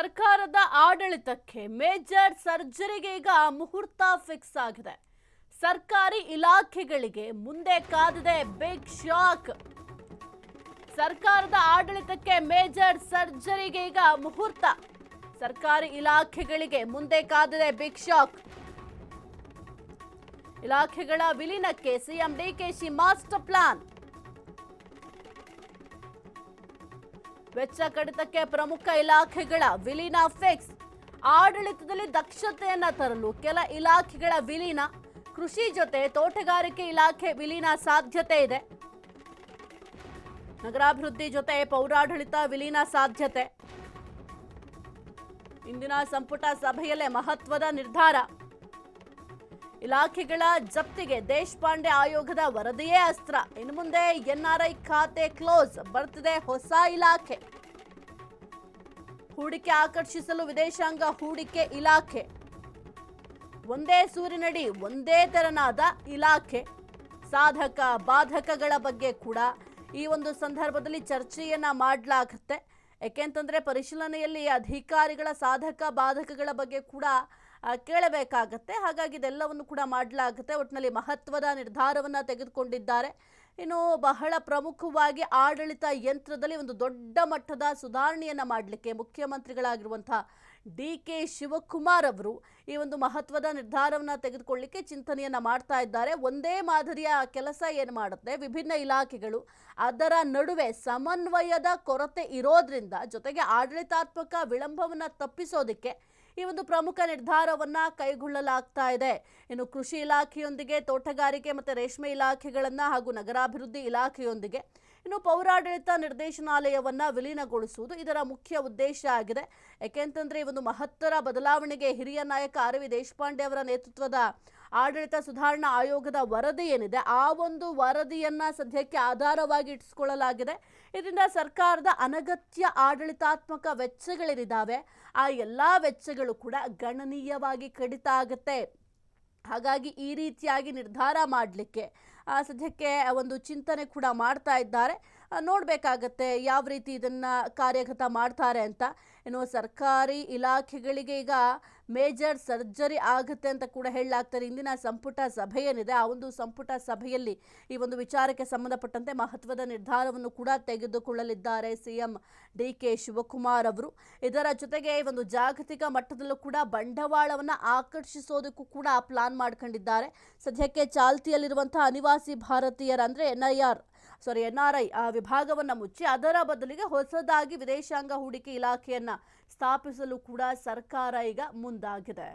ಸರ್ಕಾರದ ಆಡಳಿತಕ್ಕೆ ಮೇಜರ್ ಸರ್ಜರಿಗೆ ಈಗ ಮುಹೂರ್ತ ಫಿಕ್ಸ್ ಆಗಿದೆ. ಸರ್ಕಾರಿ ಇಲಾಖೆಗಳಿಗೆ ಮುಂದೆ ಕಾದಿದೆ ಬಿಗ್ ಶಾಕ್. ಸರ್ಕಾರದ ಆಡಳಿತಕ್ಕೆ ಮೇಜರ್ ಸರ್ಜರಿಗೆ ಈಗ ಮುಹೂರ್ತ. ಸರ್ಕಾರಿ ಇಲಾಖೆಗಳಿಗೆ ಮುಂದೆ ಕಾದಿದೆ ಬಿಗ್ ಶಾಕ್. ಇಲಾಖೆಗಳ ವಿಲೀನಕ್ಕೆ ಸಿಎಂ ಡಿಕೆಶಿ ಮಾಸ್ಟರ್ ಪ್ಲಾನ್. ವೆಚ್ಚ ಕಡಿತಕ್ಕೆ ಪ್ರಮುಖ ಇಲಾಖೆಗಳ ವಿಲೀನ ಫಿಕ್ಸ್. ಆಡಳಿತದಲ್ಲಿ ದಕ್ಷತೆಯನ್ನ ತರಲು ಕೆಲ ಇಲಾಖೆಗಳ ವಿಲೀನ. ಕೃಷಿ ಜೊತೆ ತೋಟಗಾರಿಕೆ ಇಲಾಖೆ ವಿಲೀನ ಸಾಧ್ಯತೆ ಇದೆ. ನಗರಾಭಿವೃದ್ಧಿ ಜೊತೆ ಪೌರಾಡಳಿತ ವಿಲೀನ ಸಾಧ್ಯತೆ. ಇಂದಿನ ಸಂಪುಟ ಸಭೆಯಲ್ಲೇ ಮಹತ್ವದ ನಿರ್ಧಾರ. ಇಲಾಖೆಗಳ ಜಪ್ತಿಗೆ ದೇಶಪಾಂಡೆ ಆಯೋಗದ ವರದಿಯೇ ಅಸ್ತ್ರ. ಇನ್ನು ಮುಂದೆ ಎನ್ಆರ್ಐ ಖಾತೆ ಕ್ಲೋಸ್. ಬರ್ತಿದೆ ಹೊಸ ಇಲಾಖೆ. ಹೂಡಿಕೆ ಆಕರ್ಷಿಸಲು ವಿದೇಶಾಂಗ ಹೂಡಿಕೆ ಇಲಾಖೆ. ಒಂದೇ ಸೂರಿನಡಿ ಒಂದೇ ತೆರನಾದ ಇಲಾಖೆ. ಸಾಧಕ ಬಾಧಕಗಳ ಬಗ್ಗೆ ಕೂಡ ಈ ಒಂದು ಸಂದರ್ಭದಲ್ಲಿ ಚರ್ಚೆಯನ್ನ ಮಾಡಲಾಗುತ್ತೆ. ಯಾಕೆಂತಂದ್ರೆ ಪರಿಶೀಲನೆಯಲ್ಲಿ ಅಧಿಕಾರಿಗಳ ಸಾಧಕ ಬಾಧಕಗಳ ಬಗ್ಗೆ ಕೂಡ ಕೇಳಬೇಕಾಗತ್ತೆ. ಹಾಗಾಗಿ ಇದೆಲ್ಲವನ್ನು ಕೂಡ ಮಾಡಲಾಗುತ್ತೆ. ಒಟ್ಟಿನಲ್ಲಿ ಮಹತ್ವದ ನಿರ್ಧಾರವನ್ನು ತೆಗೆದುಕೊಂಡಿದ್ದಾರೆ. ಇನ್ನು ಬಹಳ ಪ್ರಮುಖವಾಗಿ ಆಡಳಿತ ಯಂತ್ರದಲ್ಲಿ ಒಂದು ದೊಡ್ಡ ಮಟ್ಟದ ಸುಧಾರಣೆಯನ್ನು ಮಾಡಲಿಕ್ಕೆ ಮುಖ್ಯಮಂತ್ರಿಗಳಾಗಿರುವಂತಹ ಡಿಕೆ ಶಿವಕುಮಾರ್ ಅವರು ಈ ಒಂದು ಮಹತ್ವದ ನಿರ್ಧಾರವನ್ನು ತೆಗೆದುಕೊಳ್ಳಿಕ್ಕೆ ಚಿಂತನೆಯನ್ನು ಮಾಡ್ತಾ ಇದ್ದಾರೆ. ಒಂದೇ ಮಾದರಿಯ ಕೆಲಸ ಏನು ಮಾಡುತ್ತೆ ವಿಭಿನ್ನ ಇಲಾಖೆಗಳು, ಅದರ ನಡುವೆ ಸಮನ್ವಯದ ಕೊರತೆ ಇರೋದ್ರಿಂದ ಜೊತೆಗೆ ಆಡಳಿತಾತ್ಮಕ ವಿಳಂಬವನ್ನು ತಪ್ಪಿಸೋದಕ್ಕೆ ಈ ಒಂದು ಪ್ರಮುಖ ನಿರ್ಧಾರವನ್ನ ಕೈಗೊಳ್ಳಲಾಗ್ತಾ ಇದೆ. ಇನ್ನು ಕೃಷಿ ಇಲಾಖೆಯೊಂದಿಗೆ ತೋಟಗಾರಿಕೆ ಮತ್ತು ರೇಷ್ಮೆ ಇಲಾಖೆಗಳನ್ನ ಹಾಗೂ ನಗರಾಭಿವೃದ್ಧಿ ಇಲಾಖೆಯೊಂದಿಗೆ ಇನ್ನು ಪೌರಾಡಳಿತ ನಿರ್ದೇಶನಾಲಯವನ್ನ ವಿಲೀನಗೊಳಿಸುವುದು ಇದರ ಮುಖ್ಯ ಉದ್ದೇಶ ಆಗಿದೆ. ಯಾಕೆಂತಂದ್ರೆ ಈ ಒಂದು ಮಹತ್ತರ ಬದಲಾವಣೆಗೆ ಹಿರಿಯ ನಾಯಕ ಆರ್ ವಿ ದೇಶಪಾಂಡೆ ಅವರ ನೇತೃತ್ವದ ಆಡಳಿತ ಸುಧಾರಣಾ ಆಯೋಗದ ವರದಿ ಏನಿದೆ ಆ ಒಂದು ವರದಿಯನ್ನ ಸದ್ಯಕ್ಕೆ ಆಧಾರವಾಗಿ ಇಟ್ಟಿಸಿಕೊಳ್ಳಲಾಗಿದೆ. ಇದರಿಂದ ಸರ್ಕಾರದ ಅನಗತ್ಯ ಆಡಳಿತಾತ್ಮಕ ವೆಚ್ಚಗಳೇನಿದ್ದಾವೆ ಆ ಎಲ್ಲ ವೆಚ್ಚಗಳು ಕೂಡ ಗಣನೀಯವಾಗಿ ಕಡಿತ ಆಗುತ್ತೆ. ಹಾಗಾಗಿ ಈ ರೀತಿಯಾಗಿ ನಿರ್ಧಾರ ಮಾಡಲಿಕ್ಕೆ ಸದ್ಯಕ್ಕೆ ಒಂದು ಚಿಂತನೆ ಕೂಡ ಮಾಡ್ತಾ ಇದ್ದಾರೆ. ನೋಡಬೇಕಾಗತ್ತೆ ಯಾವ ರೀತಿ ಇದನ್ನು ಕಾರ್ಯಗತ ಮಾಡ್ತಾರೆ ಅಂತ. ಇನ್ನು ಸರ್ಕಾರಿ ಇಲಾಖೆಗಳಿಗೆ ಈಗ ಮೇಜರ್ ಸರ್ಜರಿ ಆಗುತ್ತೆ ಅಂತ ಕೂಡ ಹೇಳಲಾಗ್ತಾರೆ. ಇಂದಿನ ಸಂಪುಟ ಸಭೆ ಏನಿದೆ ಆ ಒಂದು ಸಂಪುಟ ಸಭೆಯಲ್ಲಿ ಈ ಒಂದು ವಿಚಾರಕ್ಕೆ ಸಂಬಂಧಪಟ್ಟಂತೆ ಮಹತ್ವದ ನಿರ್ಧಾರವನ್ನು ಕೂಡ ತೆಗೆದುಕೊಳ್ಳಲಿದ್ದಾರೆ ಸಿಎಂ ಡಿಕೆ ಶಿವಕುಮಾರ್ ಅವರು. ಇದರ ಜೊತೆಗೆ ಈ ಒಂದು ಜಾಗತಿಕ ಮಟ್ಟದಲ್ಲೂ ಕೂಡ ಬಂಡವಾಳವನ್ನು ಆಕರ್ಷಿಸೋದಕ್ಕೂ ಕೂಡ ಪ್ಲಾನ್ ಮಾಡ್ಕೊಂಡಿದ್ದಾರೆ. ಸದ್ಯಕ್ಕೆ ಚಾಲ್ತಿಯಲ್ಲಿರುವಂತಹ ಅನಿವಾಸಿ ಭಾರತೀಯರ ಅಂದರೆ ಎನ್ಆರ್ಐ ವಿಭಾಗವನ್ನು ಮುಚ್ಚಿ ಅದರ ಬದಲಿಗೆ ಹೊಸದಾಗಿ ವಿದೇಶಾಂಗ ಹೂಡಿಕೆ ಇಲಾಖೆಯನ್ನ ಸ್ಥಾಪಿಸಲು ಕೂಡ ಸರ್ಕಾರ ಈಗ ಮುಂದಾಗಿದೆ.